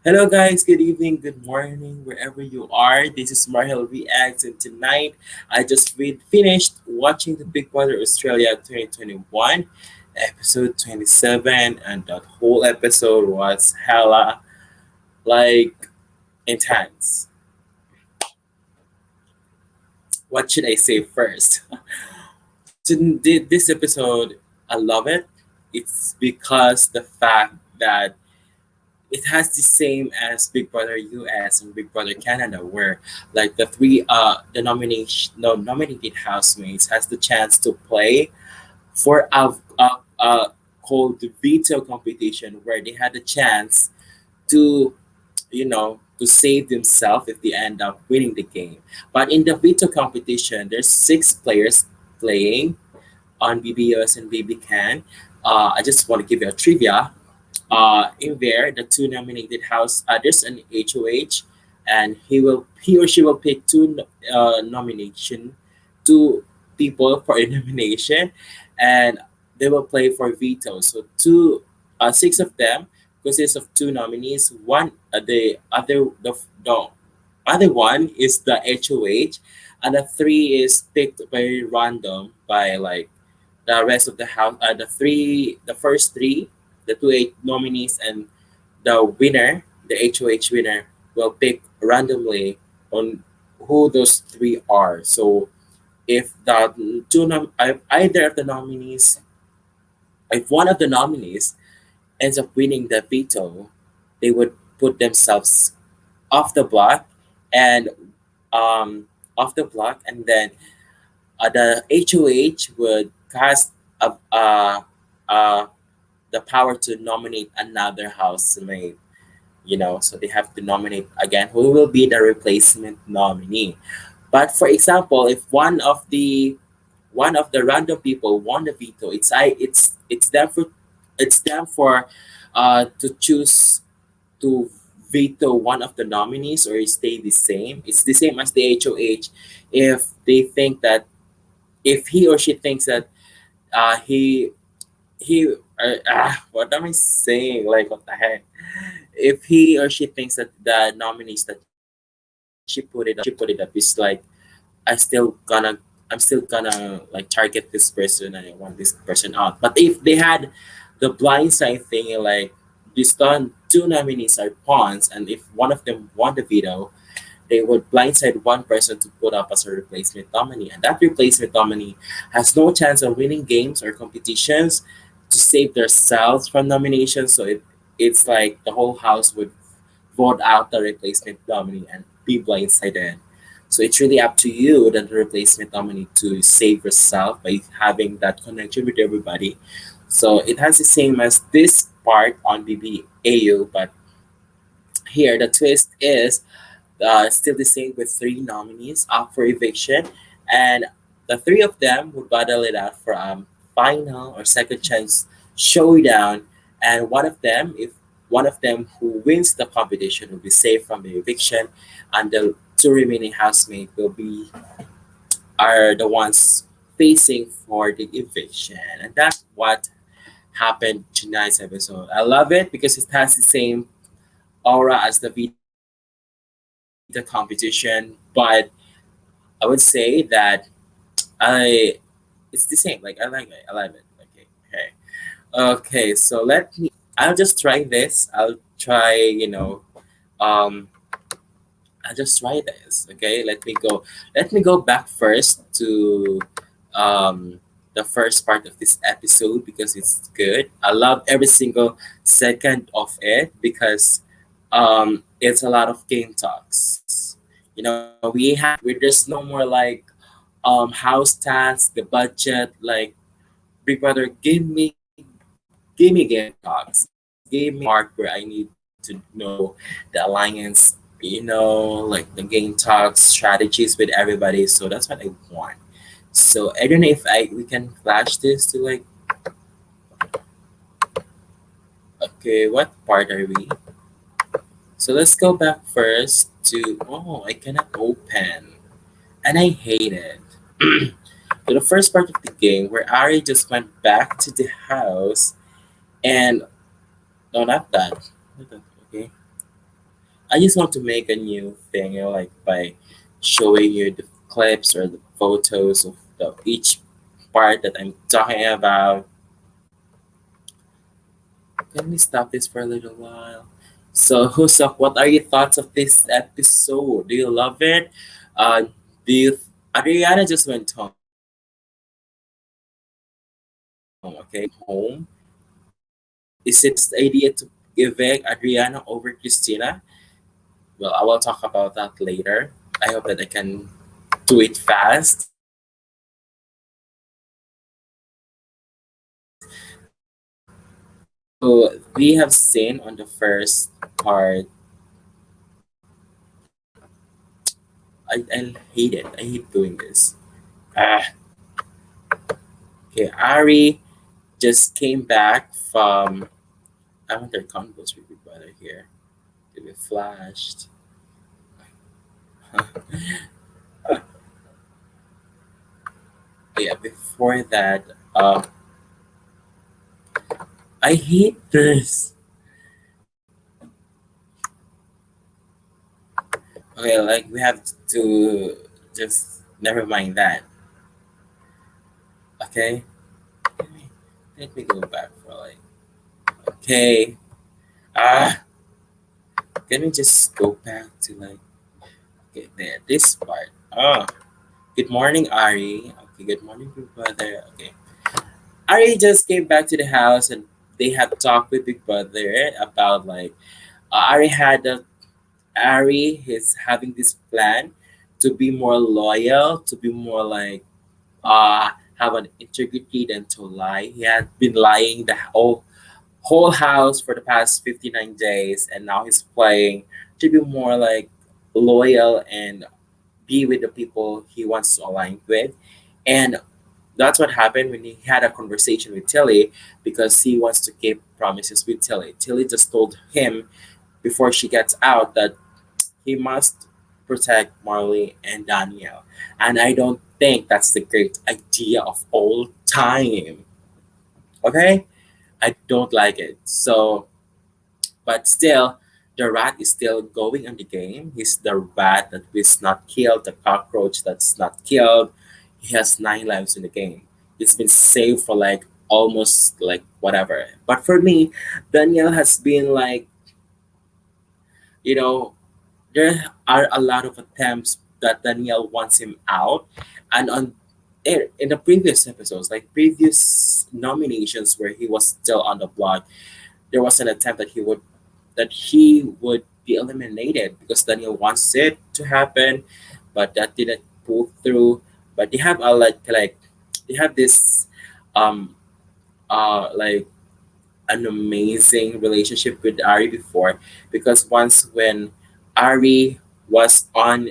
Hello, guys. Good evening, good morning, wherever you are. This is Marhel Reacts, and tonight I just finished watching the Big Brother Australia 2021 episode 27, and that whole episode was hella like intense. What should I say first? This episode, I love it. It's because the fact that it has the same as Big Brother US and Big Brother Canada, where like the three the nomination no nominated housemates has the chance to play for a called the veto competition, where they had the chance to to save themselves if they end up winning the game. But in the veto competition, there's six players playing on BBOS and BB Can. I just want to give you a trivia. In there, the two nominated house, there's an HOH, and he or she will pick two nomination, two people for a nomination, and they will play for veto. So six of them consists of two nominees. The other one is the HOH, and the three is picked by random by like the rest of the house. The first three, the two eight nominees, and the winner, the HOH winner, will pick randomly on who those three are. So if if either of the nominees, if one of the nominees ends up winning the veto, they would put themselves off the block and um off the block, and then the HOH would cast a the power to nominate another housemate. So they have to nominate again who will be the replacement nominee. But for example, if one of the random people won the veto, it's them for to choose to veto one of the nominees or stay the same. It's the same as the HOH. If they think that if he or she thinks that he what am I saying? Like, what the heck? If he or she thinks that the nominees that she put it up is like, I still gonna I'm still gonna like target this person and I want this person out. But if they had the blindside thing, like two nominees are pawns, and if one of them won the veto, they would blindside one person to put up as a replacement nominee, and that replacement nominee has no chance of winning games or competitions to save themselves from nominations. So it's like the whole house would vote out the replacement nominee and be blindsided. So it's really up to you, the replacement nominee, to save yourself by having that connection with everybody. So it has the same as this part on BBAU, but here the twist is still the same with three nominees up for eviction, and the three of them would battle it out for a final or second chance showdown. And if one of them who wins the competition will be saved from the eviction, and the two remaining housemates will be are the ones facing for the eviction. And that's what happened tonight's episode. I love it because it has the same aura as the Vita competition, but I would say that I it's the same. Like, I like it. I love it. Okay. So I'll just try this. Um I'll just try this. Okay, let me go back first to the first part of this episode because it's good. I love every single second of it because it's a lot of game talks. There's no more like house tasks, the budget, like Big Brother, give me game talks, give me part where I need to know the alliance, like the game talks, strategies with everybody. So that's what I want. So I don't know if I we can flash this to like, okay, what part are we? So let's go back first to, oh, I cannot open. And I hate it. To the first part of the game where Ari just went back to the house and, no, not that. Not that, okay. I just want to make a new thing, like by showing you the clips or the photos of each part that I'm talking about. Can we stop this for a little while? So, Husok, what are your thoughts of this episode? Do you love it? Do you? Adriana just went home. Okay, home. Is it idea to evict Adriana over Christina? Well, I will talk about that later. I hope that I can do it fast. So we have seen on the first part. I hate it. I hate doing this. Ah, okay, Ari just came back from. I want their combos with Big Brother here. They were flashed. Yeah, before that, I hate this. Okay, like we have to just never mind that. Okay, let me, let me go back for like. Okay, ah, can we just go back to like okay there this part? Oh, good morning, Ari. Okay, good morning, Big Brother. Okay, Ari just came back to the house and they have talked with Big Brother about like Ari had a Ari is having this plan to be more loyal, to be more like have an integrity than to lie. He had been lying the whole house for the past 59 days and now he's playing to be more like loyal and be with the people he wants to align with. And that's what happened when he had a conversation with Tilly because he wants to keep promises with Tilly. Tilly just told him before she gets out that he must protect Marley and Danielle. And I don't think that's the great idea of all time. Okay? I don't like it. So, but still, the rat is still going on the game. He's the rat that is not killed, the cockroach that's not killed. He has 9 lives in the game. He's been saved for like almost like whatever. But for me, Danielle has been like, you know, there are a lot of attempts that Danielle wants him out, and in the previous episodes, like previous nominations where he was still on the block, there was an attempt that he would be eliminated because Danielle wants it to happen, but that didn't pull through. But they have a like they have this um like an amazing relationship with Ari before because once when Ari was on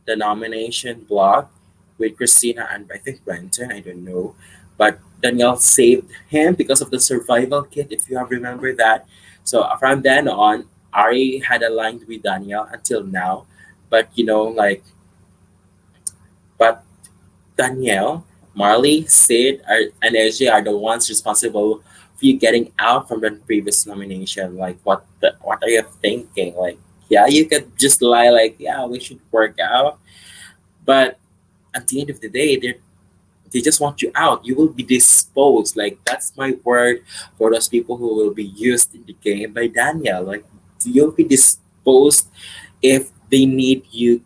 the nomination block with Christina and I think Brenton, I don't know, but Danielle saved him because of the survival kit, if you have remember that. So from then on, Ari had aligned with Danielle until now, but like, but Danielle, Marley, Sid, and AJ are the ones responsible for you getting out from the previous nomination. Like, what are you thinking? Like, yeah, you could just lie, like, yeah, we should work out. But at the end of the day, they just want you out. You will be disposed. Like, that's my word for those people who will be used in the game by Danielle. Like, you'll be disposed if they need you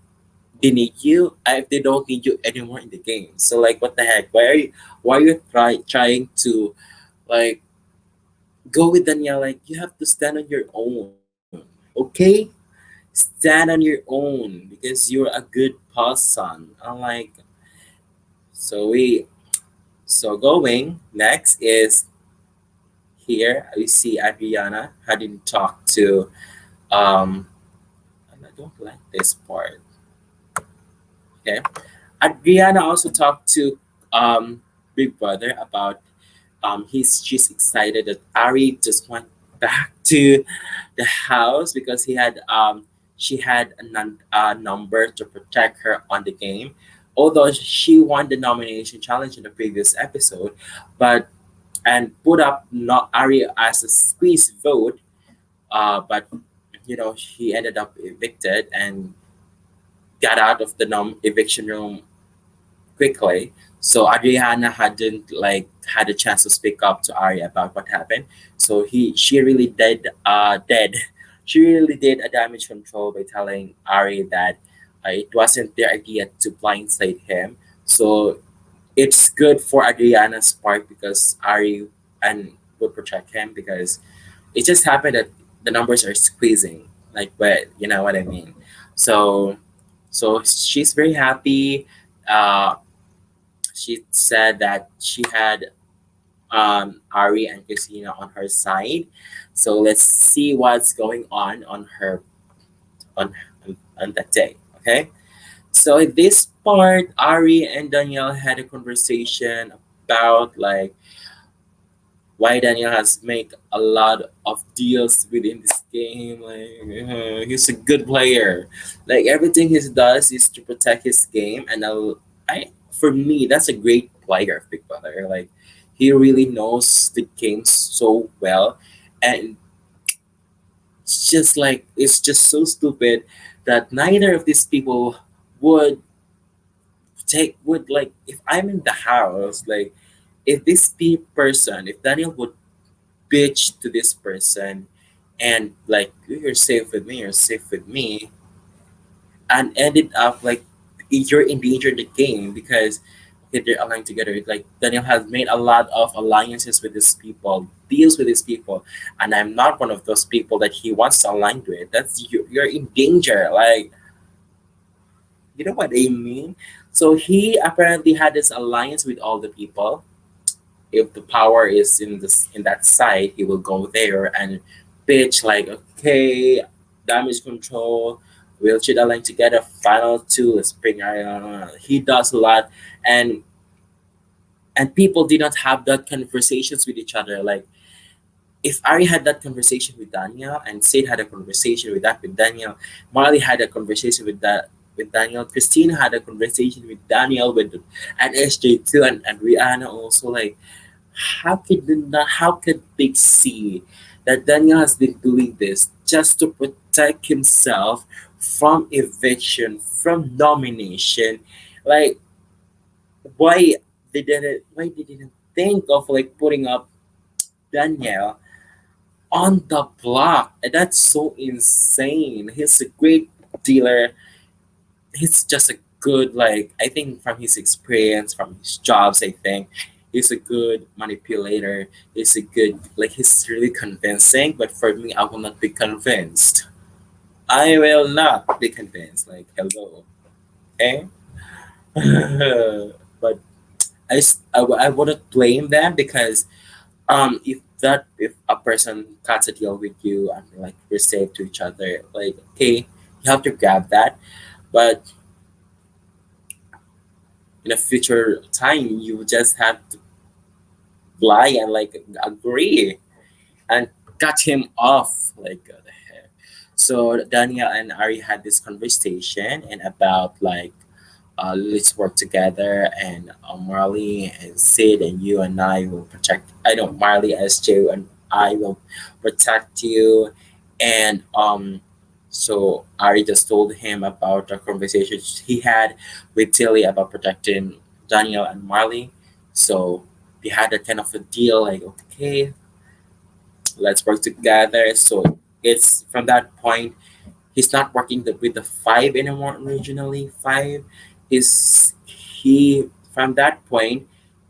if they don't need you anymore in the game. So like what the heck? Why are you trying to like go with Danielle? Like you have to stand on your own. Okay? Stand on your own because you're a good person. I'm like we so going next is here we see Adriana having talked to um and I don't like this part. Okay. Adriana also talked to Big Brother about she's excited that Ari just went back to the house because she had a number to protect her on the game. Although she won the nomination challenge in the previous episode, but and put up not Ari as a squeeze vote, but he ended up evicted and got out of the eviction room quickly. So Adriana hadn't like had a chance to speak up to Ari about what happened. So she really did she really did a damage control by telling Ari that it wasn't their idea to blindside him. So it's good for Adriana's part because Ari and would protect him because it just happened that the numbers are squeezing, like, but you know what I mean. So she's very happy. Uh, she said that she had Ari and Christina on her side. So let's see what's going on her on that day. Okay. So in this part, Ari and Danielle had a conversation about like why Daniel has made a lot of deals within this game. Like he's a good player. Like everything he does is to protect his game, and for me that's a great player, Big Brother. Like he really knows the game so well, and it's just so stupid that neither of these people would would like if I'm in the house like if if Daniel would bitch to this person and like you're safe with me, you're safe with me, and ended up like you're endangering the game because okay, they're aligned together. Like Daniel has made a lot of alliances with these people, deals with these people, and I'm not one of those people that he wants to align with. That's you're in danger. Like you know what I mean? So he apparently had this alliance with all the people. If the power is in that side, he will go there and pitch like, okay, damage control, we'll shoot a line together, final two, let's bring he does a lot, and people did not have that conversations with each other. Like if Ari had that conversation with Daniel and Sid had a conversation with Daniel, Marley had a conversation with Daniel, Christina had a conversation with Daniel with and SJ too, and Rihanna also. Like how could they see that Daniel has been doing this just to protect himself from eviction, from nomination? Like why they didn't think of like putting up Daniel on the block? And that's so insane. He's a great dealer. He's just a good like I think from his experience, from his jobs, I think he's a good manipulator. He's a good like he's really convincing. But for me, I will not be convinced. I will not be convinced. Like hello, okay. But I wouldn't blame them because if a person cuts a deal with you and like we're safe to each other, like okay, you have to grab that. But in a future time, you just have to lie and like agree and cut him off. Like the heck. So Daniel and Ari had this conversation and about like let's work together and Marley and Sid and you and I will protect. I know Marley as Joe and I will protect you, and so Ari just told him about the conversations he had with Tilly about protecting Daniel and Marley. So they had a kind of a deal like okay, let's work together. So it's from that point he's not working with the five anymore. Originally five, is he from that point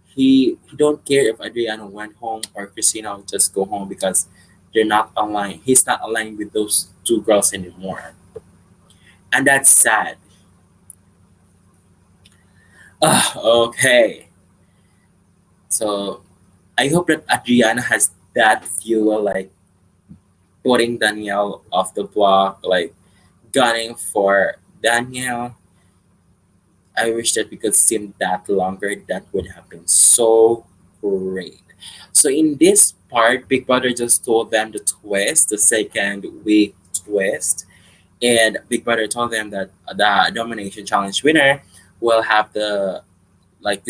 he don't care if Adriana went home or Christina will just go home because they're not aligned. He's not aligned with those two girls anymore, and that's sad. Okay, so I hope that Adriana has that fuel, like putting Danielle off the block, like gunning for Danielle. I wish that we could sim that longer. That would have been so great. So in this part, Big Brother just told them the twist, the second week twist, and Big Brother told them that the domination challenge winner will have the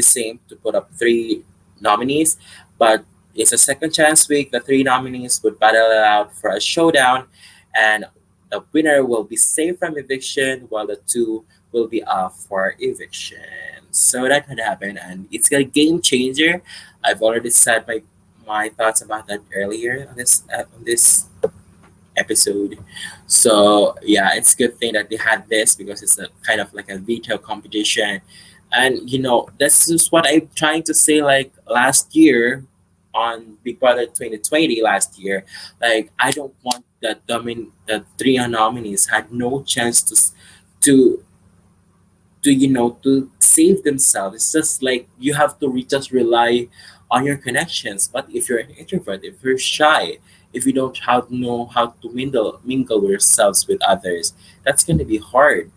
same to put up three nominees, but it's a second chance week. The three nominees would battle it out for a showdown, and The winner will be safe from eviction, while the two will be up for eviction. So that could happen, and it's a game changer. I've already said my thoughts about that earlier on this episode. So yeah, it's a good thing that they had this because it's a kind of like a veto competition. And that's just what I'm trying to say like last year on Big Brother 2020 last year. Like I don't want that the three nominees had no chance to to save themselves. It's just like you have to just rely on your connections. But if you're an introvert, if you're shy, if you don't know how to mingle yourselves with others, that's going to be hard.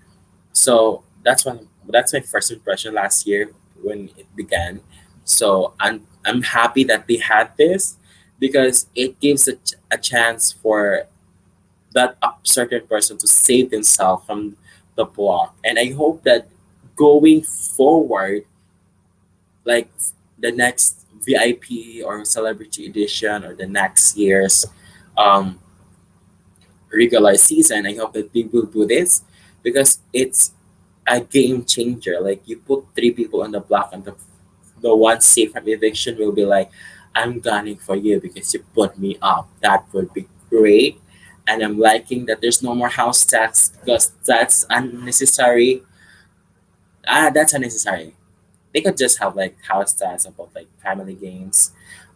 So that's my first impression last year when it began. So I'm happy that they had this because it gives a chance for that certain person to save themselves from the block. And I hope that going forward, like the next VIP or celebrity edition or the next year's um, regular season, I hope that they will do this because it's a game changer. Like you put three people on the block and the one safe from eviction will be like, I'm gunning for you because you put me up. That would be great. And I'm liking that there's no more house tax because that's unnecessary. That's unnecessary. They could just have like house tax about like family games,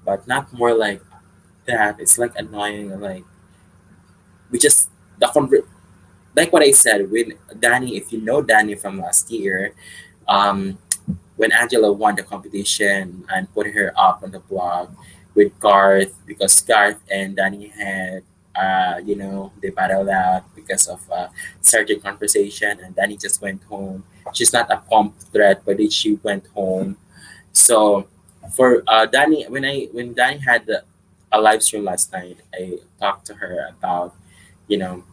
but not more like that. It's like annoying. Like we just the like what I said with Danny. If you know Danny from last year, um, when Angela won the competition and put her up on the blog with Garth because Garth and Danny had they battled out because of certain conversation and Danny just went home. She's not a pump threat, but she went home. So for Danny, when Danny had a live stream last night, I talked to her about you know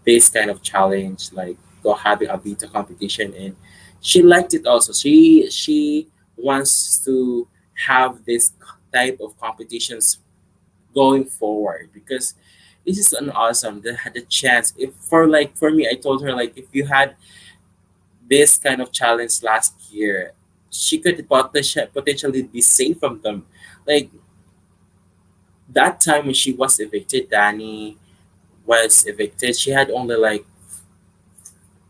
this kind of challenge, like go having a beta competition, and she liked it also. She wants to have this type of competitions going forward because this is an awesome that had the chance. If for me, I told her like if you had this kind of challenge last year, she could potentially be safe from them. Like that time when she was evicted, Danny was evicted. She had only like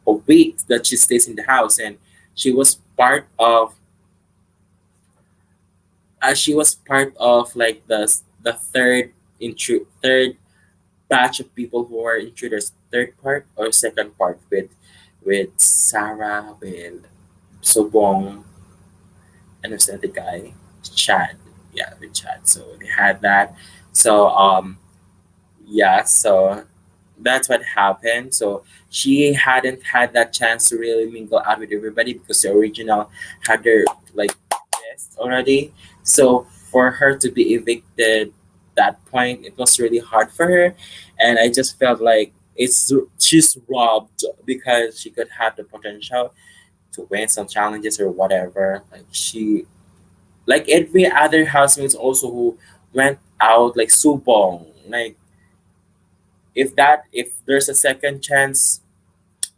a week that she stays in the house, and she was part of like the third batch of people who are intruders, third part or second part with Sarah, with Sobong, and who's the other guy, Chad. Yeah, with Chad. So they had that. So yeah, so that's what happened. So she hadn't had that chance to really mingle out with everybody because the original had their like guests already. So for her to be evicted that point, it was really hard for her, and I just felt like she's robbed because she could have the potential to win some challenges or whatever. Like she, like every other housemates also who went out, like Subong, like if there's a second chance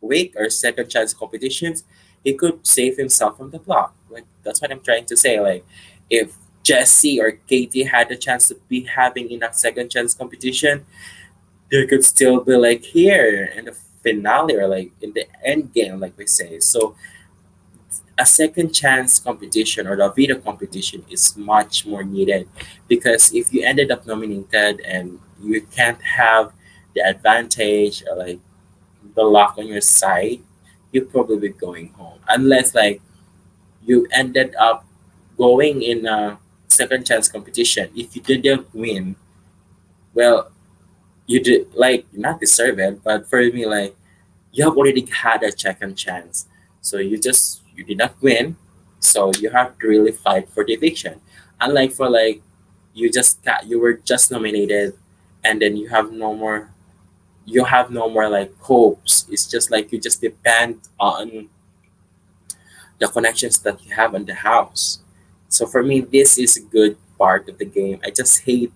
week or second chance competitions, he could save himself from the block. Like that's what I'm trying to say. Like if Jesse or Katie had the chance to be having in a second chance competition, they could still be like here in the finale or like in the end game, like we say. So a second chance competition or the video competition is much more needed because if you ended up nominated and you can't have the advantage or like the luck on your side, you're probably going home. Unless like you ended up going in a second chance competition. If you didn't win, well, you did like not deserve it, but for me like you have already had a second chance. So you did not win. So you have to really fight for the eviction. Unlike for like you were just nominated and then you have no more like hopes. It's just like you just depend on the connections that you have in the house. So for me, this is a good part of the game. I just hate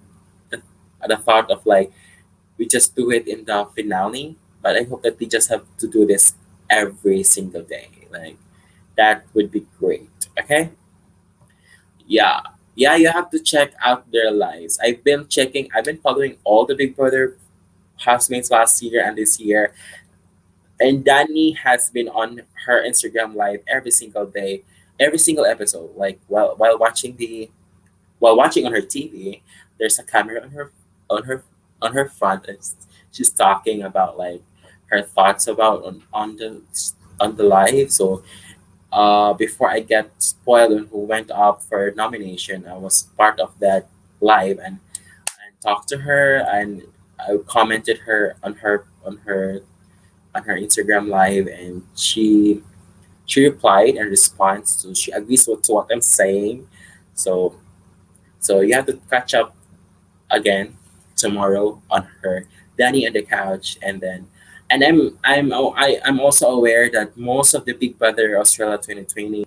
the, the thought of like we just do it in the finale. But I hope that we just have to do this every single day. Like that would be great. Okay? Yeah. Yeah, you have to check out their lives. I've been following all the Big Brother housemates last year and this year. And Danny has been on her Instagram live every single day, every single episode. Like while watching on her TV, there's a camera on her on her front. And she's talking about like her thoughts about on the live. So before I get spoiled on who went up for nomination, I was part of that live and talked to her and I commented her on her Instagram live and she replied and responds. So she agrees with what I'm saying. So so you have to catch up again tomorrow on her Danny on the couch and I'm also aware that most of the Big Brother Australia 2020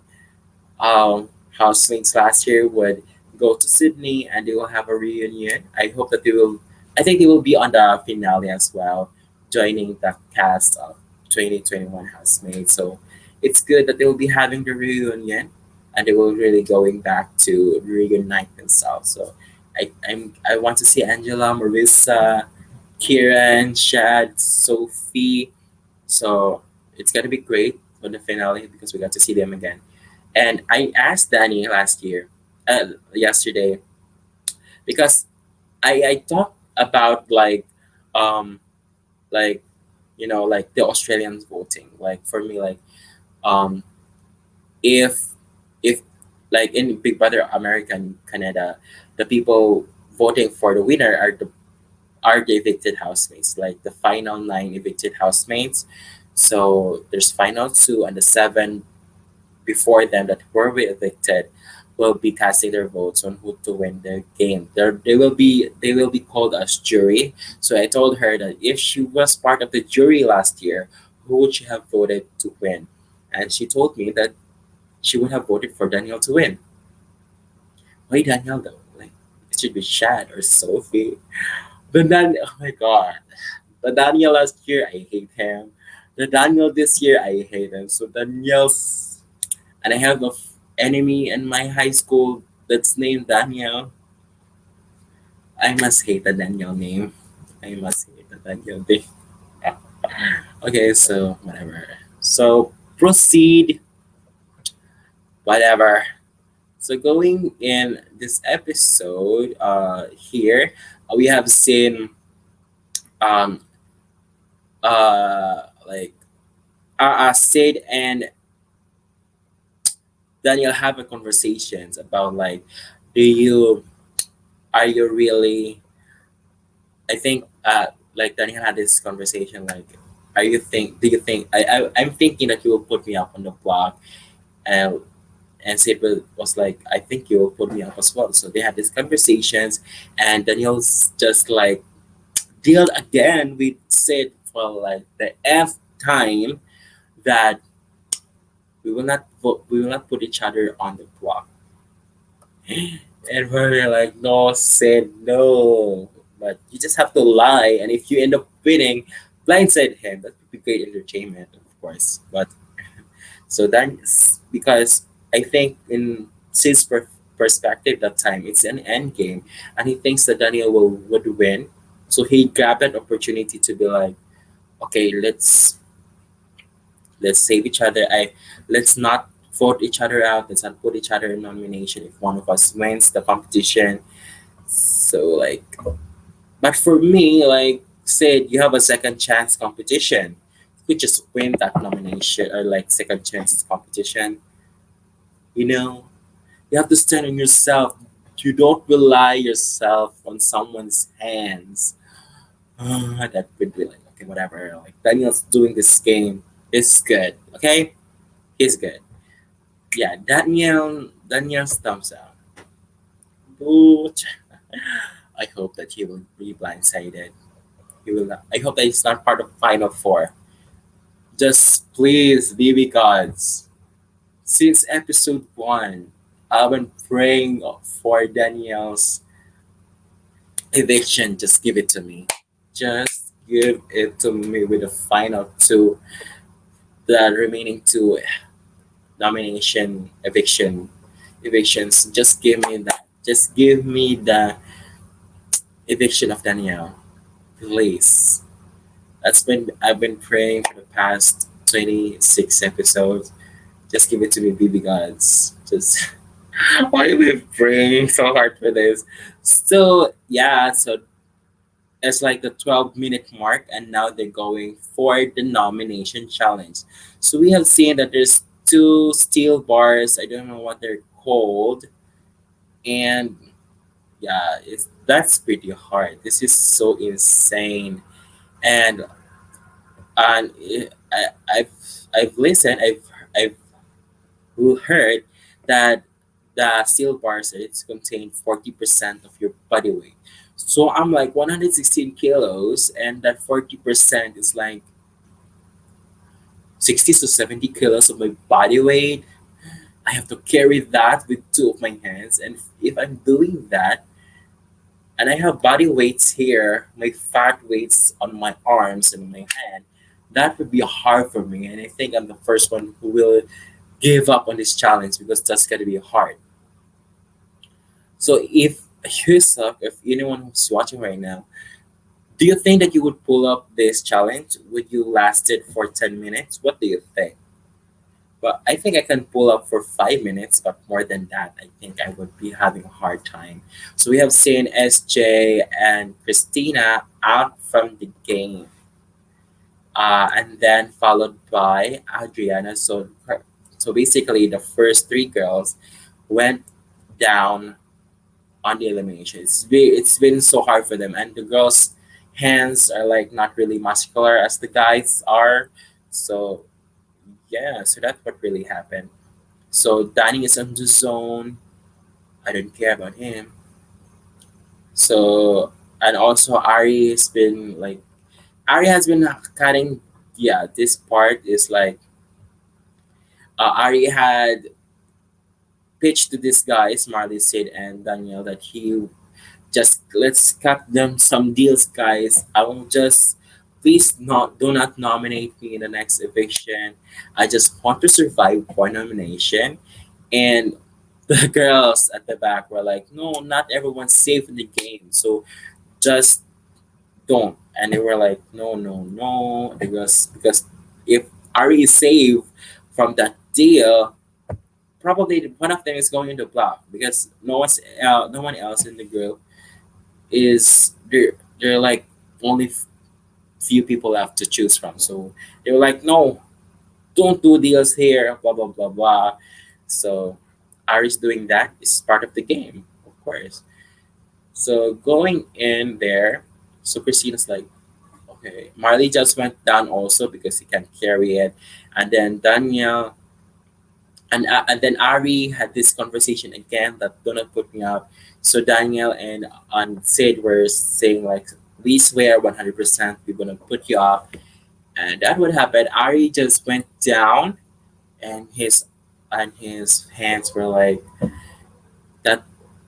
housemates last year would go to Sydney and they will have a reunion. I hope that they will. I think they will be on the finale as well, joining the cast of 2021 housemates. So it's good that they will be having the reunion, and they will really going back to reunite themselves. So I want to see Angela, Marissa, Kieran, Shad, Sophie. So it's gonna be great on the finale because we got to see them again. And I asked Danny yesterday, because I talked about um, like, like the Australians voting. Like for me, like, um, if, if like in Big Brother American Canada, the people voting for the winner are the evicted housemates, like the final nine evicted housemates. So there's final two and the seven before them that were evicted will be casting their votes on who to win the game. They will be called as jury. So I told her that if she was part of the jury last year, who would she have voted to win? And she told me that she would have voted for Daniel to win. Why Daniel though? Like it should be Shad or Sophie. Oh my god. The Daniel last year I hate him. The Daniel this year I hate him. So Daniel's and I have enemy in my high school that's named Daniel. I must hate the Daniel name. I must hate the Daniel name. Okay, so whatever. So proceed, whatever. So going in this episode, here we have seen um like Sid and Daniel have a conversations about like, do you are you really I think like Daniel had this conversation like, are you think do you think I'm thinking that you will put me up on the block, and Sid was like, I think you will put me up as well. So they had these conversations and Daniel's just like deal again with Sid for like the F time that we will not put each other on the block. And we're like, no, said no. But you just have to lie. And if you end up winning, blindside him. That would be great entertainment, of course. But so that's because I think in Sid's perspective that time, it's an end game. And he thinks that Daniel would win. So he grabbed that opportunity to be like, okay, let's save each other. Let's not vote each other out. Let's not put each other in nomination if one of us wins the competition. So like, but for me, like said, you have a second chance competition. You just win that nomination or like second chance competition. You know, you have to stand on yourself. You don't rely yourself on someone's hands. That would be like, okay, whatever. Like Daniel's doing this game is good. Okay, he's good. Yeah, Daniel's thumbs up. But I hope that he will be blindsided. He will not. I hope that he's not part of Final Four. Just please, BB gods. Since episode one, I've been praying for Daniel's eviction. Just give it to me. Just give it to me with the final two, the remaining two nomination evictions. Just give me that. Just give me the eviction of Danielle, please. I've been praying for the past 26 episodes. Just give it to me, BB gods. Just why are we praying so hard for this? So yeah, so it's like the 12-minute mark, and now they're going for the nomination challenge. So we have seen that there's two steel bars. I don't know what they're called, and yeah, it's that's pretty hard. This is so insane, and I've listened. I've heard that the steel bars it's contain 40% of your body weight. So I'm like 116 kilos, and that 40% is like 60 to 70 kilos of my body weight. I have to carry that with two of my hands, and if I'm doing that, and I have body weights here, my fat weights on my arms and my hand, that would be hard for me. And I think I'm the first one who will give up on this challenge because that's gonna be hard. So if yourself, if anyone who's watching right now, do you think that you would pull up this challenge? Would you last it for 10 minutes? What do you think? But I think I can pull up for 5 minutes, but more than that, I think I would be having a hard time. So we have seen SJ and Christina out from the game, and then followed by Adriana. So basically, the first three girls went down on the elimination. It's been so hard for them, and the girls' hands are like not really muscular as the guys are. So yeah, so that's what really happened. So Danny is on the zone. I don't care about him. So and also Ari has been like Ari has been cutting. Yeah, this part is like Ari had pitched to these guys, Marley, Sid, and Daniel, that he just let's cut them some deals, guys. I will just please not do not nominate me in the next eviction. I just want to survive for nomination. And the girls at the back were like, no, not everyone's safe in the game, so just don't. And they were like, no, no, no, because if Ari is saved from that deal, probably one of them is going into block because no one else in the group is they're like only few people left to choose from. So they were like, no, don't do deals here, blah blah blah blah. So Ari's doing that is part of the game, of course. So going in there, so Christina's like, okay. Marley just went down also because he can carry it, and then Danielle and then Ari had this conversation again that do not put me up. So Daniel and Sid were saying like, we swear 100% we're gonna put you up, and that would happen. Ari just went down, and his hands were like that.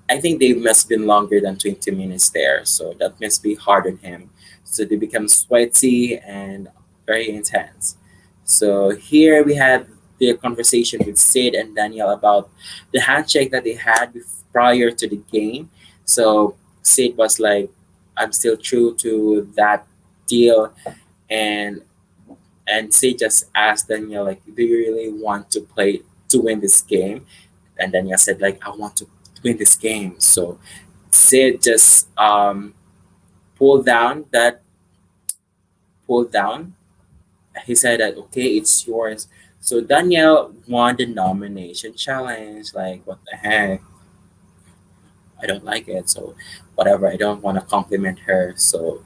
I think they must have been longer than 20 minutes there, so that must be hard on him. So they become sweaty and very intense. So here we had the conversation with Sid and Daniel about the handshake that they had prior to the game. So Sid was like, "I'm still true to that deal," and Sid just asked Daniel like, "Do you really want to play to win this game?" And Daniel said like, "I want to win this game." So Sid just pulled down that pulled down. He said that okay, it's yours. So Danielle won the nomination challenge. Like what the heck? I don't like it. So whatever. I don't want to compliment her. So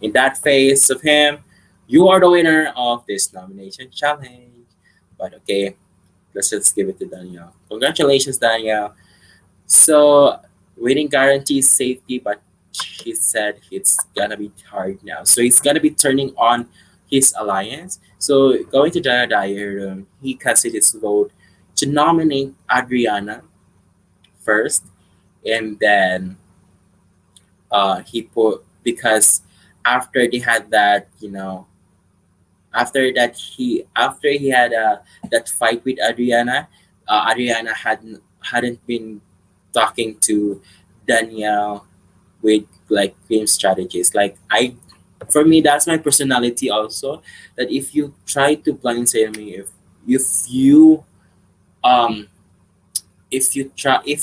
in that phase of him, you are the winner of this nomination challenge. But okay, let's just give it to Danielle. Congratulations, Danielle. So winning guarantees safety, but he said it's gonna be hard now. So he's gonna be turning on his alliance. So going to the diary room, he casted his vote to nominate Adriana first, and then he put because after they had that, after he had that fight with Adriana, Adriana hadn't been talking to Danielle with like game strategies. Like for me, that's my personality also. That if you try to blindside me, if you um if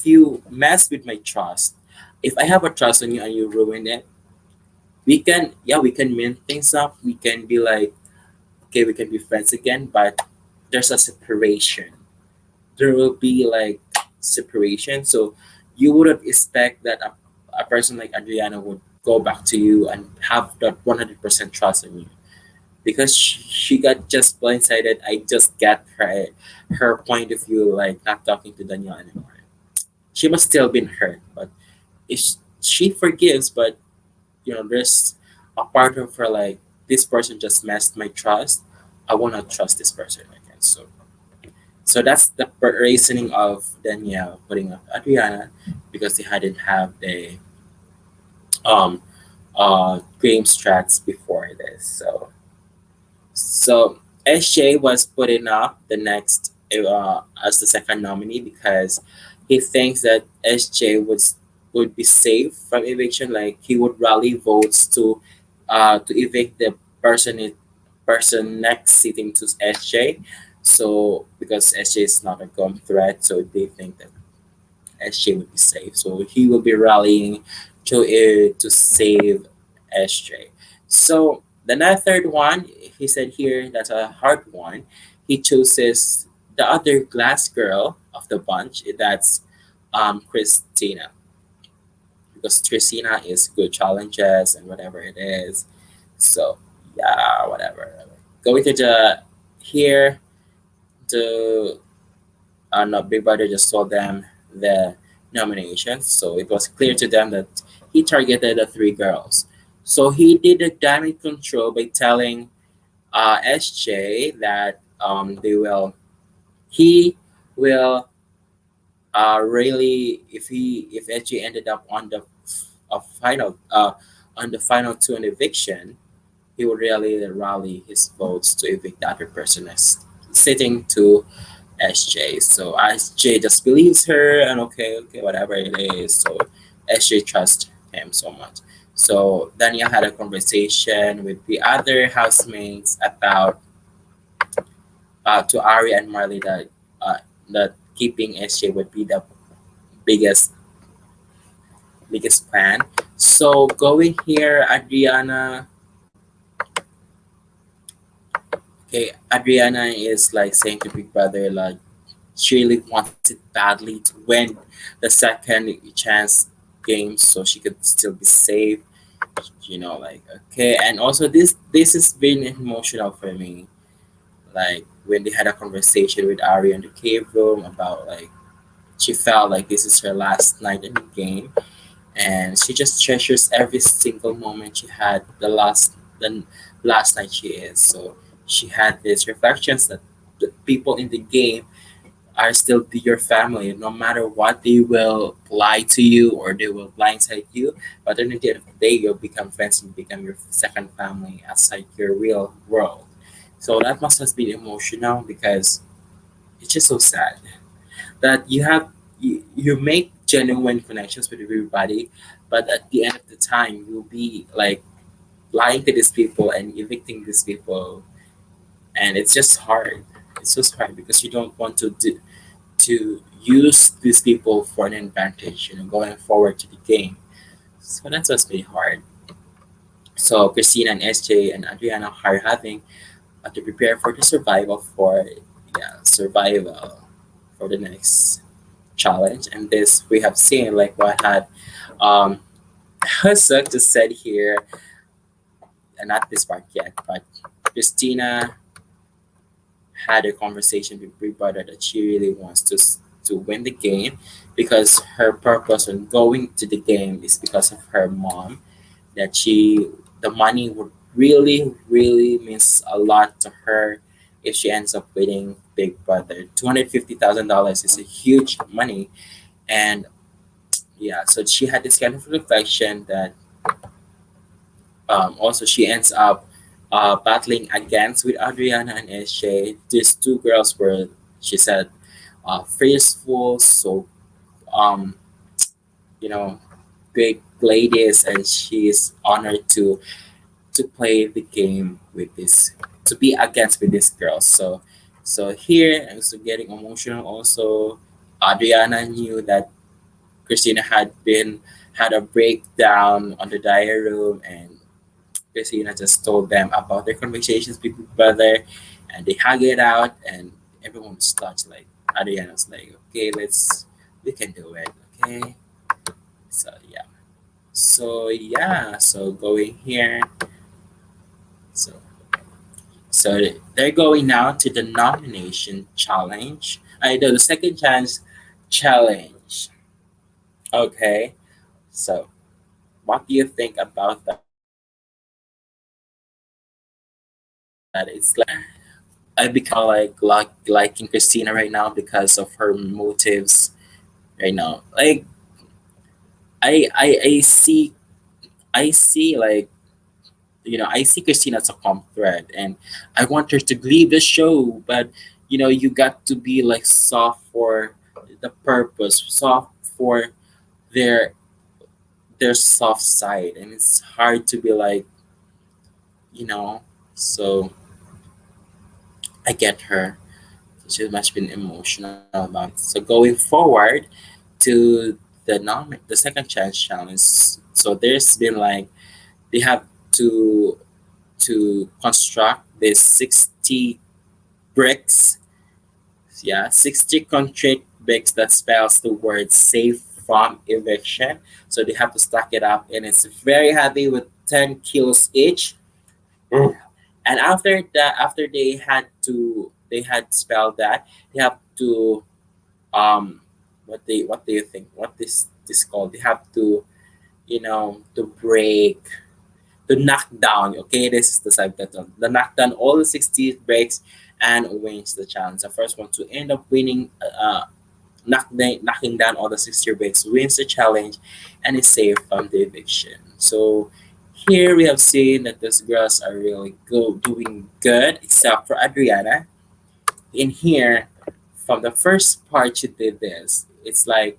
you mess with my trust, if I have a trust on you and you ruin it, we can mend things up. We can be like, okay, we can be friends again, but there's a separation. There will be like separation. So you wouldn't expect that a person like Adriana would go back to you and have that 100% trust in you because she got just blindsided. I just get her point of view, like not talking to Danielle anymore. She must still been hurt, but if she forgives, but there's a part of her like this person just messed my trust. I will not trust this person again. So that's the reasoning of Danielle putting up Adriana because they hadn't have the um game strats before this. So SJ was putting up the next as the second nominee because he thinks that SJ would be safe from eviction. Like he would rally votes to evict the person next sitting to SJ. So because SJ is not a gun threat, so they think that SJ would be safe. So he will be rallying to save SJ. So third one, he said here that's a hard one. He chooses the other glass girl of the bunch. That's Christina because Christina is good challenges and whatever it is. So yeah, whatever. Going to the here the no, Big Brother just told them the nominations, so it was clear to them that he targeted the three girls. So he did the damage control by telling SJ that he will really if SJ ended up on the final on the final two on eviction, he would really rally his votes to evict the other person as sitting to SJ. So SJ just believes her and okay, whatever it is. So SJ trusts him so much. So Daniel had a conversation with the other housemates about to Ari and Marley that keeping SJ would be the biggest biggest plan. So going here, Adriana is like saying to Big Brother like she really wants it badly to win the second chance game so she could still be safe. Like okay, and also this has been emotional for me. Like when they had a conversation with Ari in the cave room about like she felt like this is her last night in the game, and she just treasures every single moment she had the last night she is. So she had these reflections that the people in the game are still be your family. No matter what, they will lie to you or they will blindside you. But at the end of the day, you'll become friends and become your second family outside your real world. So that must have been emotional because it's just so sad that you make genuine connections with everybody, but at the end of the time, you'll be like lying to these people and evicting these people, and it's just hard. It's just hard because you don't want to use these people for an advantage, going forward to the game. So that's what's really hard. So Christina and SJ and Adriana are having to prepare for the survival for the next challenge. And this we have seen like what had um Husuk just said here, and not this part yet, but Christina had a conversation with Big Brother that she really wants to win the game because her purpose on going to the game is because of her mom. That the money would really means a lot to her if she ends up winning Big Brother. $250,000 is a huge money, and yeah, so she had this kind of reflection that Also, she ends up battling against with Adriana and SJ. These two girls were, she said, fierceful, so um, you know, great ladies, and she is honored to play the game with this, to be against with this girl. So here, I was getting emotional. Also, Adriana knew that Christina had a breakdown on the diary room, and Christina just told them about their conversations with each other, and they hug it out, and everyone was touched. Like Adriana's like, okay, we can do it, okay. So yeah, so going here, so so they're going now to the nomination challenge. I know the second chance challenge. Okay, so what do you think about that? It's like I become liking Christina right now because of her motives right now. Like I see like I see Christina as a common thread, and I want her to leave the show, but you got to be like soft for the purpose, soft for their their soft side, and it's hard to be like you know. So I get her. She must been emotional about it. So going forward to the second chance challenge. So there's been like they have to construct this 60 bricks. Yeah, 60 concrete bricks that spells the word safe from eviction. So they have to stack it up, and it's very heavy with 10 kilos each. Mm. And after they had spelled that, they have to what do you think? What this called? They have to to break, to knock down. Okay, this is the subtitle. The knock down all the 60 breaks and wins the challenge. The first one to end up winning, knocking down all the 60 breaks wins the challenge, and is safe from the eviction. So here we have seen that these girls are really doing good, except for Adriana. In here, from the first part she did this, it's like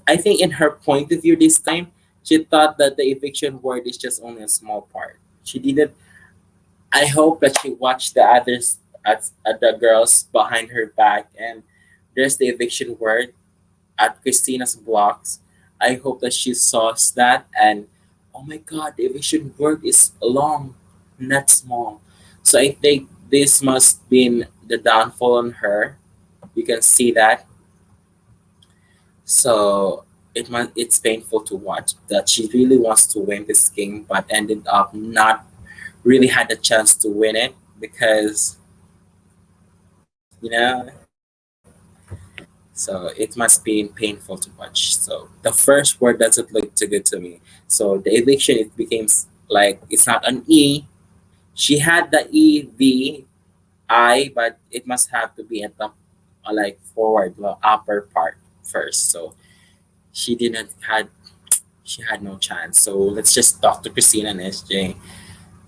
I think in her point of view this time, she thought that the eviction word is just only a small part. She didn't. I hope that she watched the others at the girls behind her back, and there's the eviction word at Christina's blocks. I hope that she saw that, and oh my god, the eviction word is long, not small. So I think this must been the downfall on her. You can see that. So it's painful to watch that she really wants to win this game, but ended up not really had a chance to win it because so it must be painful to watch. So the first word doesn't look too good to me. So the eviction, it became like it's not an E. She had the EVI, but it must have to be at the like forward, the upper part first. So she didn't had she had no chance. So let's just talk to Christina and SJ.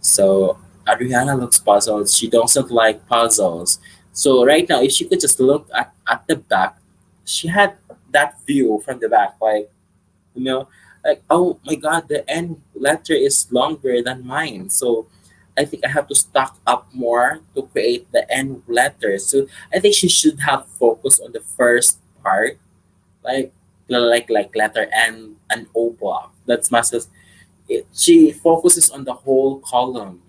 So Adriana looks puzzled. She doesn't like puzzles. So right now, if she could just look at the back, she had that view from the back, like you know, like oh my god, the N letter is longer than mine. So I think I have to stock up more to create the N letter. So I think she should have focused on the first part, like letter N and O block. That's massive. She focuses on the whole column.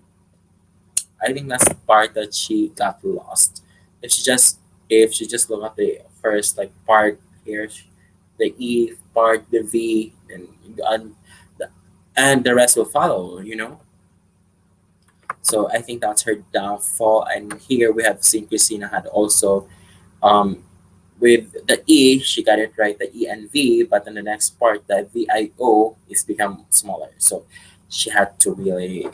I think that's the part that she got lost. If she just if she just look at the first like part here, the E part, the V, and the, and the rest will follow. So I think that's her downfall. And here we have seen Christina had also um with the E, she got it right, the E and V, but in the next part, the VIO is become smaller. So she had to really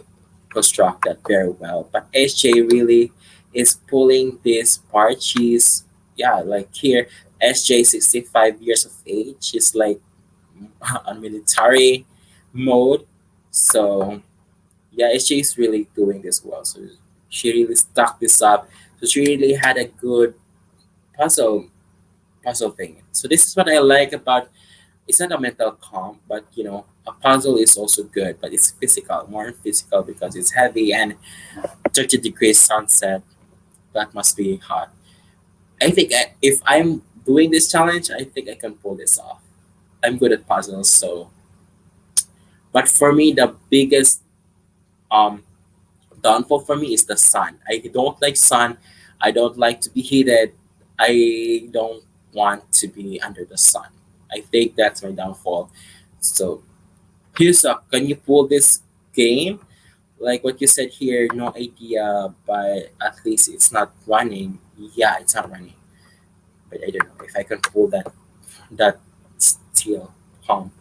construct that very well. But SJ really is pulling this part. She's, yeah, like here, SJ, 65 years of age. She's like on military mode. So yeah, she's really doing this well. So she really stuck this up. So she really had a good puzzle puzzle thing. So this is what I like about, it's not a mental calm, but a puzzle is also good, but it's physical, more physical because it's heavy and 30 degrees sunset. That must be hot. I think if I'm doing this challenge, I think I can pull this off. I'm good at puzzles, so. But for me, the biggest um downfall for me is the sun. I don't like sun. I don't like to be heated. I don't want to be under the sun. I think that's my downfall. So, Hyuseok, can you pull this game? Like what you said here, no idea, but at least it's not running. Yeah, it's not running. But I don't know if I can pull that steel palm.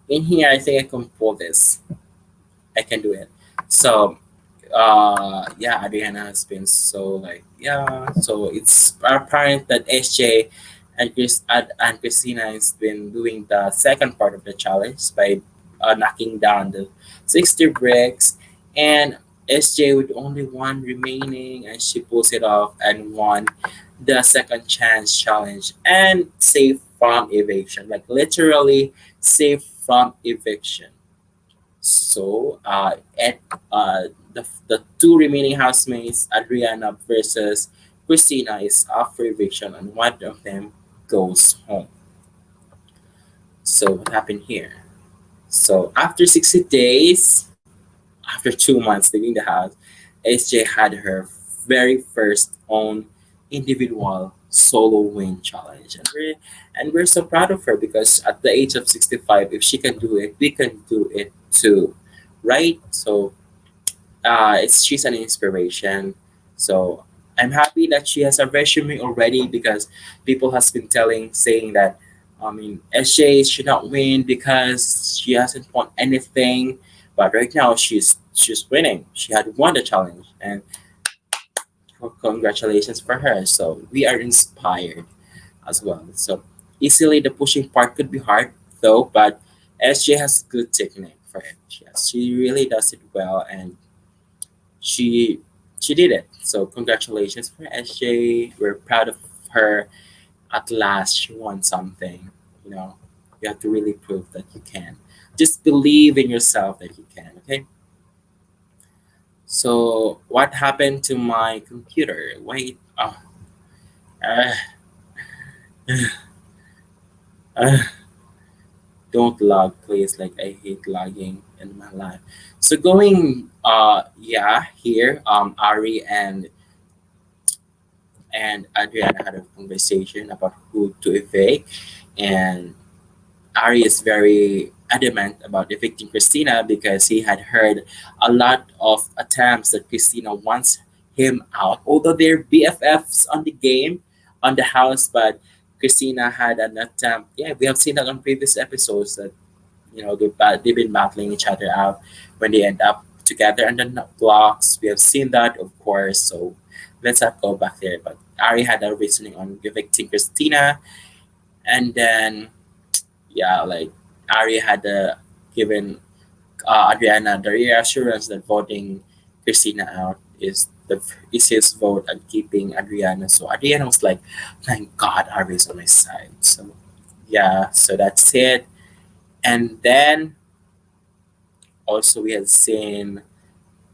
In here, I think I can pull this. I can do it. So yeah, Adriana has been so like, yeah, so it's apparent that SJ and Christina has been doing the second part of the challenge by knocking down the 60 bricks, and SJ with only one remaining, and she pulls it off and won the second chance challenge and safe from eviction, like literally safe from eviction. So, at the two remaining housemates, Adriana versus Christina, is up for eviction, and one of them goes home. So, what happened here? So, after 60 days, after 2 months leaving the house, SJ had her very first own individual solo win challenge. And we're so proud of her because at the age of 65, if she can do it, we can do it too. Right? So she's an inspiration. So I'm happy that she has a resume already because people has been saying that, I mean, SJ should not win because she hasn't won anything, but right now she's winning. She had won the challenge, and congratulations for her. So we are inspired as well. So easily the pushing part could be hard though, but SJ has good technique for it. Yes, she really does it well, and she she did it. So congratulations for SJ. We're proud of her. At last, she won something. You know, you have to really prove that you can. Just believe in yourself that you can. Okay. So what happened to my computer? Wait. Oh, uh, uh, don't log, please. Like I hate logging in my life. So going. Yeah. Here. Ari and Adriana had a conversation about who to evict, and Ari is very adamant about evicting Christina because he had heard a lot of attempts that Christina wants him out, although they're BFFs on the game, on the house, but Christina had an attempt. Yeah, we have seen that on previous episodes that they've been battling each other out when they end up together on the blocks. We have seen that, of course. So let's not go back there. But Ari had a reasoning on evicting Christina, and then yeah, like Ari had given Adriana the reassurance that voting Christina out is his vote at keeping Adriana. So Adriana was like, "Thank God, Ari's on my side." So yeah, so that's it. And then also we had seen,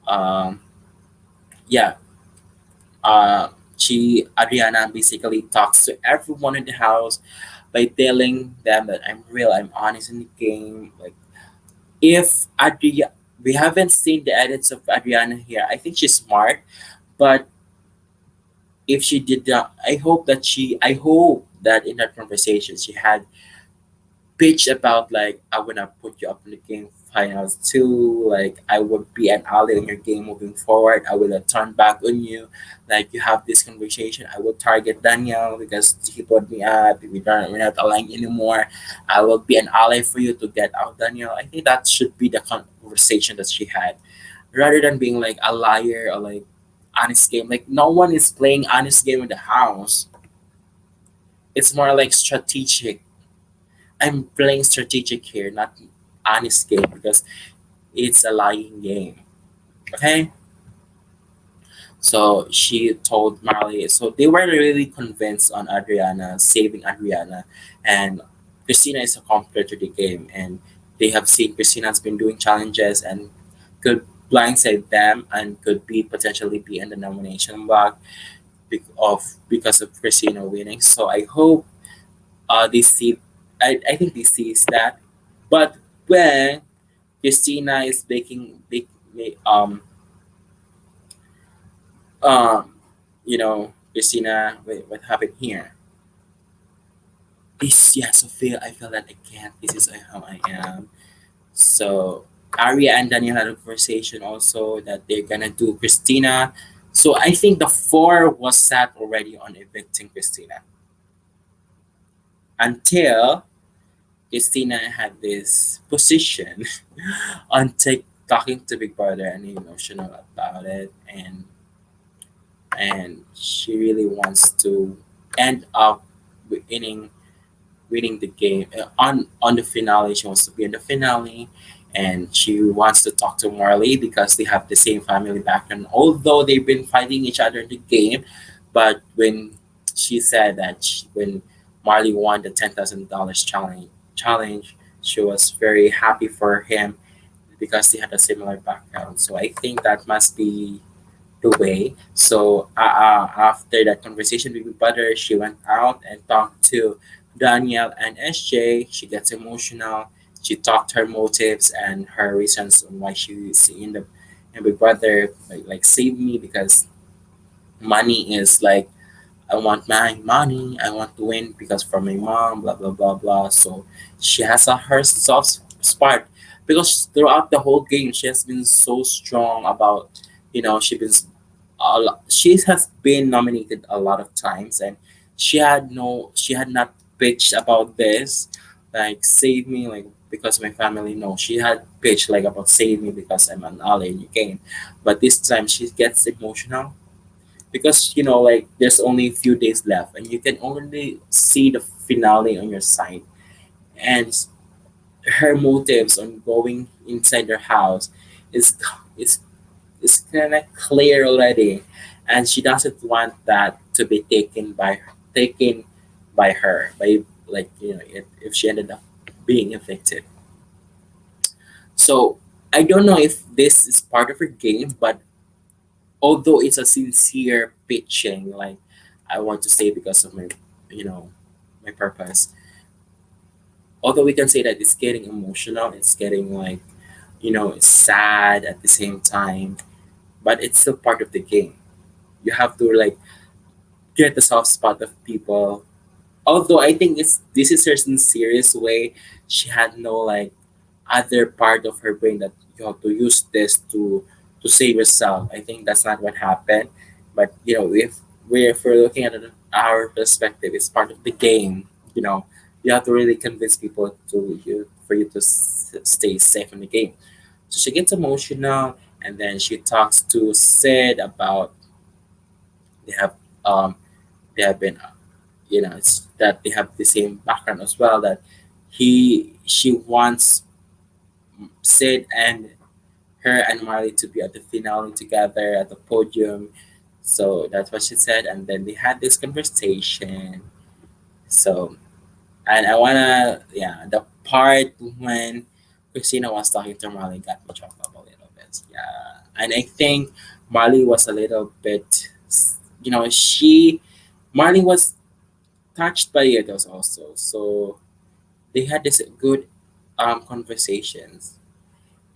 um, yeah, she Adriana basically talks to everyone in the house by telling them that I'm real, I'm honest in the game. Like if Adria, we haven't seen the edits of Adriana here. I think she's smart, but if she did not, I hope that in that conversation she had pitch about like I wanna put you up in the game finals too. Like I would be an ally in your game moving forward. I will turn back on you. Like you have this conversation. I will target Daniel because he put me up. We're not aligned anymore. I will be an ally for you to get out Daniel. I think that should be the conversation that she had, rather than being like a liar or like honest game. Like no one is playing honest game in the house. It's more like strategic. I'm playing strategic here, not honest game because It's a lying game. Okay. So she told Marley. So they were really convinced on Adriana saving Adriana, and Christina is a competitor to the game, and they have seen Christina's been doing challenges and could blindside them and could be potentially be in the nomination block because of Christina winning. So I hope they see. I think they sees that, but when Christina is um Christina, wait, what happened here? This, yeah, so I feel that I can't. This is how I am. So Arya and Daniel had a conversation also that they're gonna do Christina. So I think the four was sat already on evicting Christina until Christina had this position on talking to Big Brother and emotional about it, and she really wants to end up winning winning the game on the finale. She wants to be in the finale, and she wants to talk to Marley because they have the same family background. Although they've been fighting each other in the game, but when she said that when Marley won the $10,000 challenge, she was very happy for him because they had a similar background. So I think that must be the way. So after that conversation with my brother, she went out and talked to Danielle and SJ. She gets emotional. She talked her motives and her reasons on why she's in the and Big Brother like save me because money is like I want my money. I want to win because from my mom, blah blah blah blah. So she has a her soft spot because throughout the whole game she has been so strong about she has been nominated a lot of times and she had not pitched about this like save me like because my family no she had pitched like about save me because I'm an ally in the game, but this time she gets emotional because like there's only a few days left and you can only see the finale on your side, and her motives on going inside their house is is is kind of clear already, and she doesn't want that to be taken by her by like if she ended up being evicted. So I don't know if this is part of her game, but although it's a sincere pitching, like I want to stay because of my, you know, my purpose. Although we can say that it's getting emotional, it's getting like, it's sad at the same time, but it's still part of the game. You have to like get the soft spot of people. Although I think this is her serious way. She had no like other part of her brain that you have to use this to save yourself. I think that's not what happened. But if we're looking at it, our perspective, it's part of the game. You know, you have to really convince people for you to stay safe in the game. So she gets emotional, and then she talks to Sid about they have um they have been it's that they have the same background as well, that she wants Sid and her and Marley to be at the finale together at the podium. So that's what she said, and then they had this conversation. So, and I wanna, yeah, the part when Christina was talking to Marley got me choked up a little bit. Yeah, and I think Marley was a little bit, Marley was touched by it also. So they had this good conversations,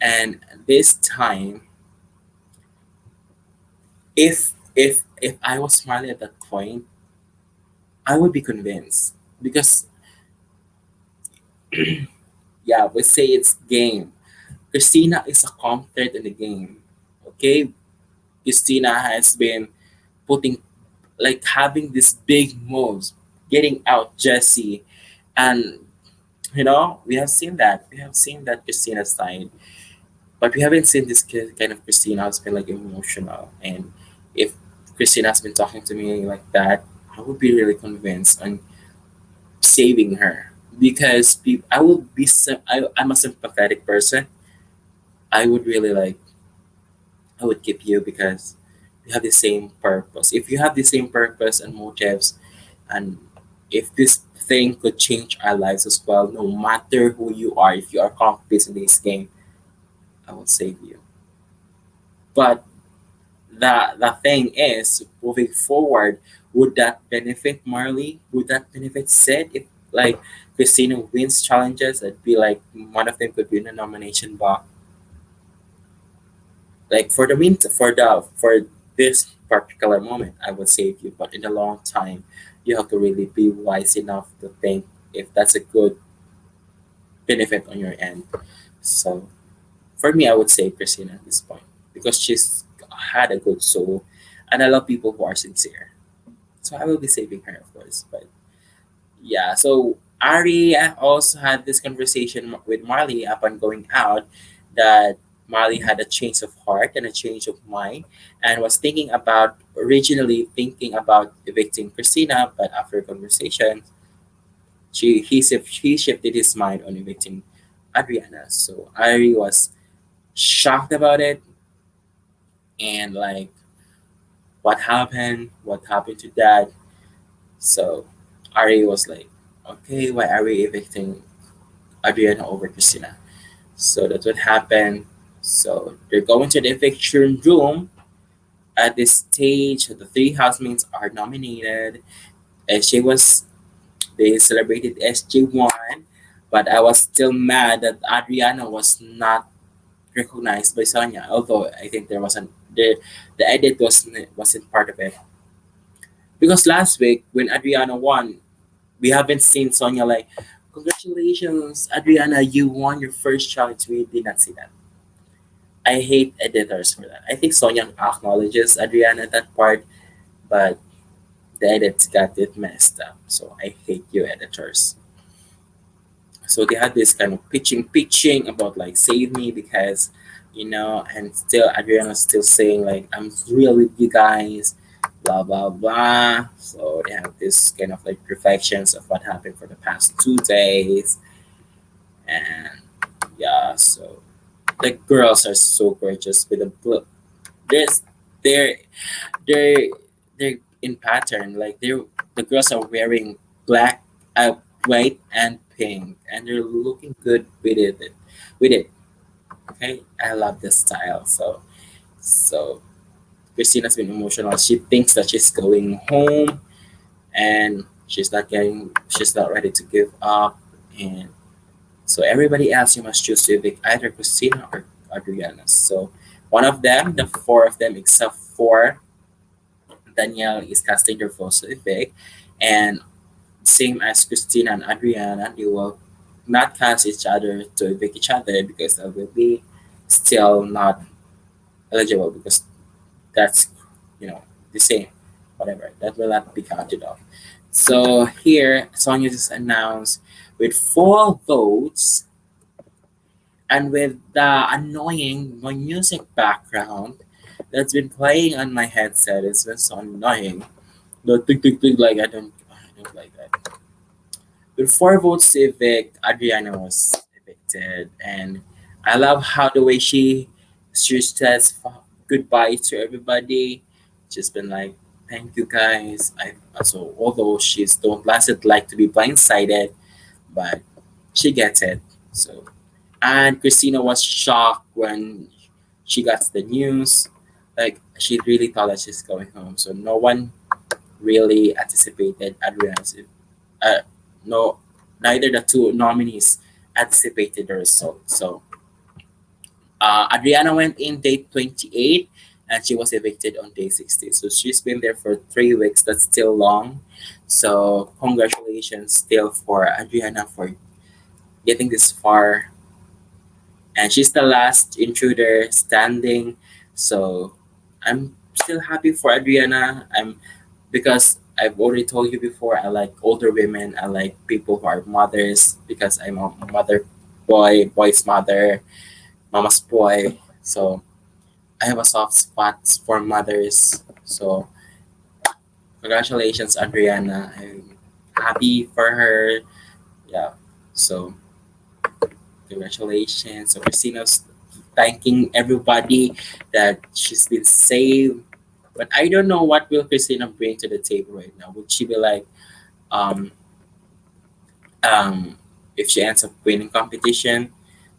and this time if I was Marley at that point, I would be convinced because yeah, we say it's game. Christina is a competent in the game. Okay, Christina has been putting like having these big moves, getting out Jesse, and we have seen that. We have seen that Christina side, but we haven't seen this kind of Christina who's been like emotional. And if Christina has been talking to me like that, I would be really convinced on saving her because I'm a sympathetic person. I would really like, I would keep you because we have the same purpose. If you have the same purpose and motives, and if this thing could change our lives as well, no matter who you are, if you are confident in this game, I will save you. But the thing is, moving forward, would that benefit Marley? Would that benefit Sid if like Christina wins challenges? It'd be like one of them could win a nomination, but like for the mean for this particular moment, I would save you. But in the long time, you have to really be wise enough to think if that's a good benefit on your end. So for me, I would say Christina at this point because she's had a good soul, and I love people who are sincere. So I will be saving her, of course. But yeah, so Ari also had this conversation with Marley upon going out that Marley had a change of heart and a change of mind and was thinking about originally thinking about evicting Christina, but after conversation, he shifted his mind on evicting Adriana. So Ari was shocked about it and like what happened to dad. So Ari was like, okay, why are we evicting Adriana over Christina? So that's what happened. So they're going to the eviction room. At this stage, the three housemates are nominated. SJ was they celebrated SJ won, but I was still mad that Adriana was not recognized by Sonia. Although I think there wasn't the edit wasn't part of it because last week when Adriana won, we haven't seen Sonia like, congratulations, Adriana, you won your first challenge. We did not see that. I hate editors for that. I think Sonia acknowledges Adriana that part, but the edits got it messed up. So I hate you editors. So they had this kind of pitching about like save me because, and still Adriana's still saying like I'm real with you guys, blah blah blah. So they have this kind of like reflections of what happened for the past 2 days, and yeah, so the girls are so gorgeous with the blue. There's they're they're they're in pattern like the girls are wearing black, white and pink, and they're looking good with it. Okay, I love this style. So Christina's been emotional. She thinks that she's going home and she's not ready to give up, and so everybody else you must choose to evict either Christina or Adriana. So one of them, the four of them except for Danielle is casting their votes to evict, and same as Christina and Adriana, they will not cast each other to evict each other because they will be still not eligible because that's the same, whatever that will not be counted off. So here Sonia just announced with 4 votes and with the annoying music background that's been playing on my headset. It's been so annoying. The tick tick tick like I don't like that. With 4 votes to evict, Adriana was evicted, and I love how the way she says goodbye to everybody. Just been like, thank you guys. I so although she's don't lasted like to be blindsided, but she gets it. So and Christina was shocked when she got the news. Like she really thought that she's going home. So no one really anticipated Adriana's. Uh, no, neither the two nominees anticipated the result. So Adriana went in day 28 and she was evicted on day 60. So she's been there for 3 weeks. That's still long. So congratulations still for Adriana for getting this far, and she's the last intruder standing. So I'm still happy for Adriana. I'm because I've already told you before. I like older women. I like people who are mothers because I'm a mother boy's mother, mama's boy. So I have a soft spot for mothers. So congratulations, Adriana. I'm happy for her. Yeah. So congratulations. So Christina's thanking everybody that she's been saved. But I don't know what will Christina bring to the table right now. Would she be like, um, um, if she ends up winning competition,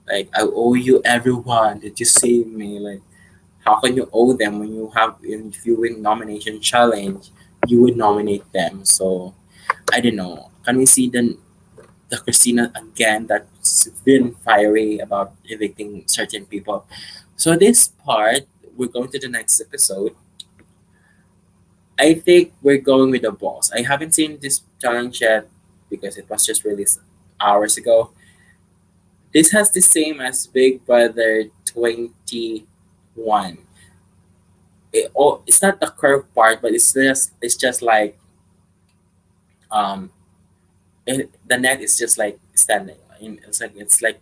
like I owe you everyone that you saved me. Like how can you owe them when you have if you win nomination challenge, you would nominate them. So I don't know. Can we see the Christina again that's been fiery about evicting certain people? So this part, we're going to the next episode. I think we're going with the boss. I haven't seen this challenge yet because it was just released hours ago. This has the same as Big Brother 21. It's not the curve part, but it's just like um the net is just like standing. It's like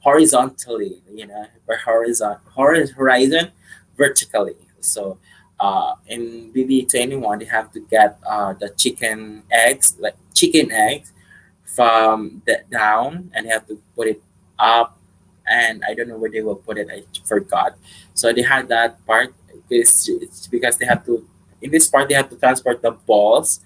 horizontally, or horizon vertically. So in BB21 they have to get the chicken eggs from the down, and they have to put it up, and I don't know where they will put it. I forgot. So they had that part. It's because they have to, in this part they have to transport the balls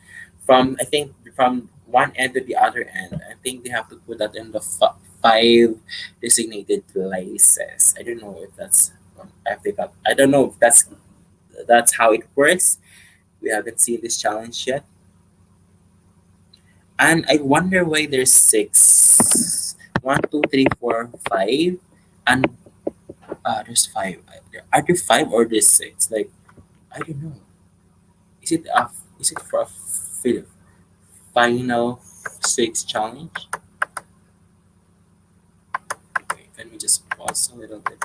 from, I think, from one end to the other end. I think they have to put that in the five designated places. I don't know if that's I think that I don't know if that's how it works. We haven't seen this challenge yet. And I wonder why there's six. One, two, three, four, five. And there's five. Are there five or there's six? Like, I don't know. Is it for a final six challenge? Wait, let me just pause a little bit.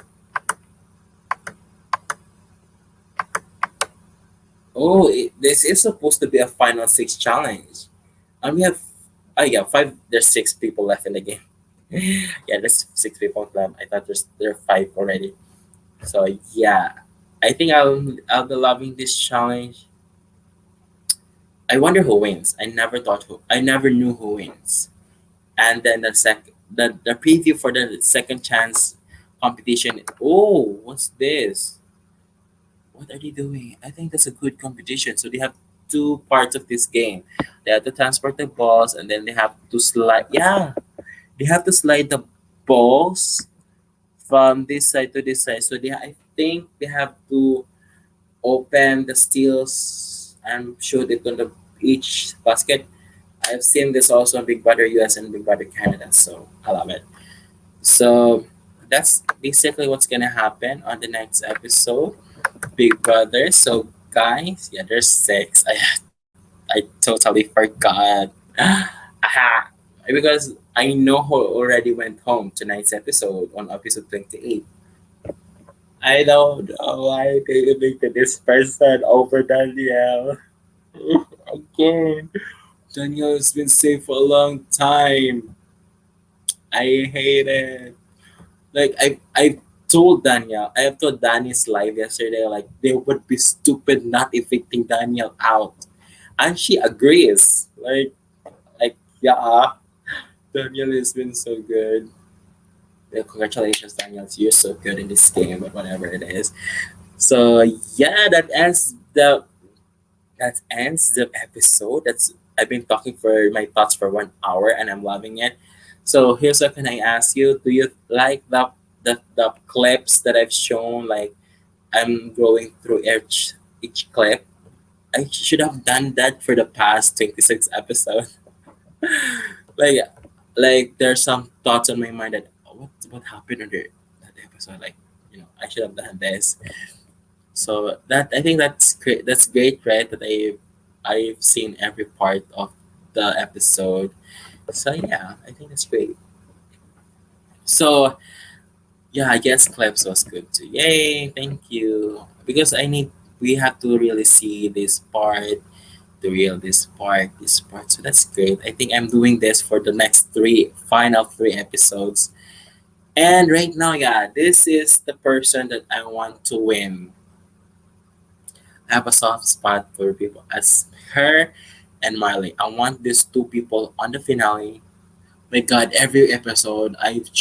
Oh, this is supposed to be a final six challenge. And we have, oh yeah, five. There's six people left in the game. Yeah, there's six people left. I thought there are five already. So yeah, I think I'll be loving this challenge. I wonder who wins. I never knew who wins. And then the preview for the second chance competition. Oh, what's this? What are they doing? I think that's a good competition. So they have two parts of this game. They have to transport the balls, and then they have to slide. Yeah, they have to slide the balls from this side to this side. So I think they have to open the steels and shoot it on the each basket. I've seen this also in Big Brother US and Big Brother Canada, so I love it. So that's basically what's gonna happen on the next episode, Big Brother. So guys, yeah, there's six. I totally forgot. Aha! Because I know who already went home tonight's episode on episode 28. I don't know why they elected this person over Danielle. Again, Danielle has been safe for a long time. I hate it. Like I have told Danny's live yesterday, like they would be stupid not evicting Daniel out. And she agrees. Like yeah, Daniel has been so good. Yeah, congratulations, Daniel. You're so good in this game, but whatever it is. So yeah, that ends the episode. That's I've been talking for my thoughts for 1 hour, and I'm loving it. So here's what can I ask you? Do you like the clips that I've shown? Like I'm going through each clip. I should have done that for the past 26 episodes. like like there's some thoughts on my mind that, oh, what happened under that episode? Like, I should have done this. So that I think that's great. That's great, right? That I've seen every part of the episode. So yeah, I think that's great. So yeah, I guess clips was good too. Yay! Thank you. Because we have to really see this part, this part. So that's great. I think I'm doing this for the next final three episodes. And right now, yeah, this is the person that I want to win. I have a soft spot for people as her and Marley. I want these two people on the finale My God, every episode I've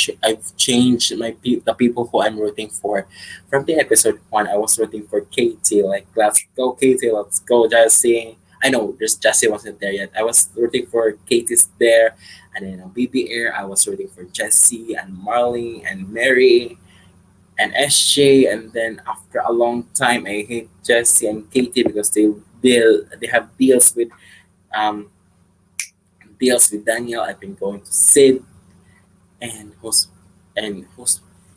changed the people who I'm rooting for. From the episode one, I was rooting for Katie, like let's go Katie, let's go Jesse. I know there's Jesse wasn't there yet. I was rooting for Katie's there, and then on BB Air I was rooting for Jesse and Marley and Mary and SJ, and then after a long time I hate Jesse and Katie because they have um deals with Daniel. I've been going to Sid and who's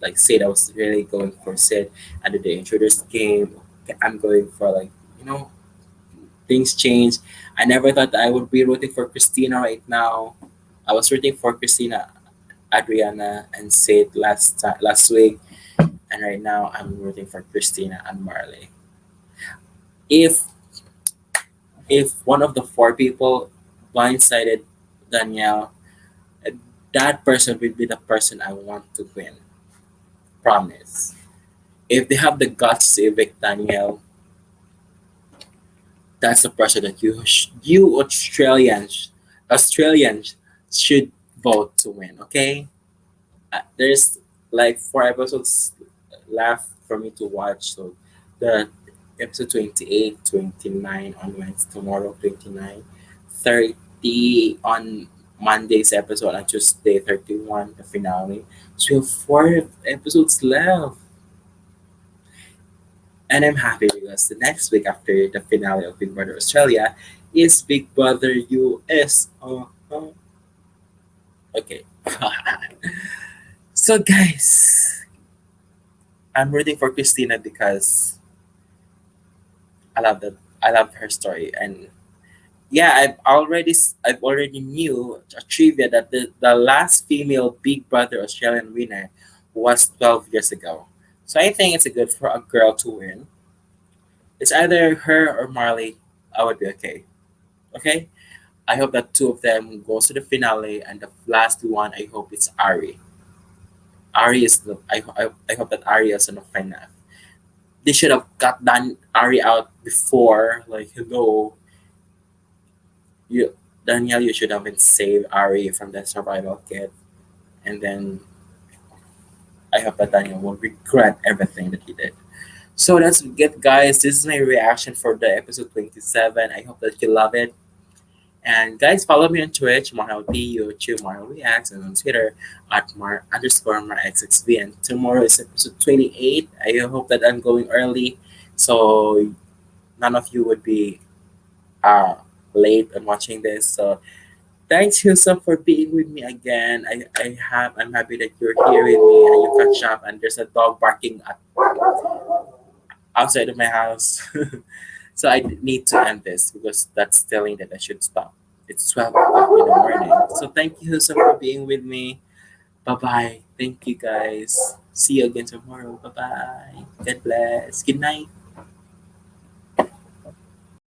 like Sid. I was really going for Sid. And the intruders game, I'm going for like you know things change. I never thought I would be rooting for Christina right now. I was rooting for Christina, Adriana, and Sid last week, and right now I'm rooting for Christina and Marley. If one of the four people blindsided Danielle, that person will be the person I want to win. Promise. If they have the guts to evict Danielle, that's the person that you Australians should vote to win. Okay, there's like four episodes left for me to watch. So the episode 28, 29 on Wednesday, tomorrow 29, 30 on Monday's episode, and Tuesday 31 the finale. So we have four episodes left. And I'm happy because the next week after the finale of Big Brother Australia is Big Brother US. Okay. So guys, I'm rooting for Christina because I love that. I love her story, and yeah, I've already knew a trivia that the last female Big Brother Australian winner was 12 years ago. So I think it's a good for a girl to win. It's either her or Marley. I would be okay. Okay. I hope that two of them goes to the finale, and the last one I hope it's Ari. Ari is the I hope that Ari is in the final. They should have got done Ari out before. Like hello, you Danielle, you should have been saved Ari from the survival kit, and then I hope that Daniel will regret everything that he did. So that's it, guys. This is my reaction for the episode 27. I hope that you love it. And guys, follow me on Twitch, MarLP, YouTube, Marl Reacts, and on Twitter at Mar_MarXXV. And tomorrow is episode 28. I hope that I'm going early so none of you would be uh, late on watching this. So thanks, Hilsa, for being with me again. I'm happy that you're here with me and you catch up. And there's a dog barking outside of my house. So I need to end this because that's telling that I should stop. It's 12 o'clock in the morning. So thank you so for being with me. Bye bye. Thank you guys. See you again tomorrow. Bye bye. God bless. Good night.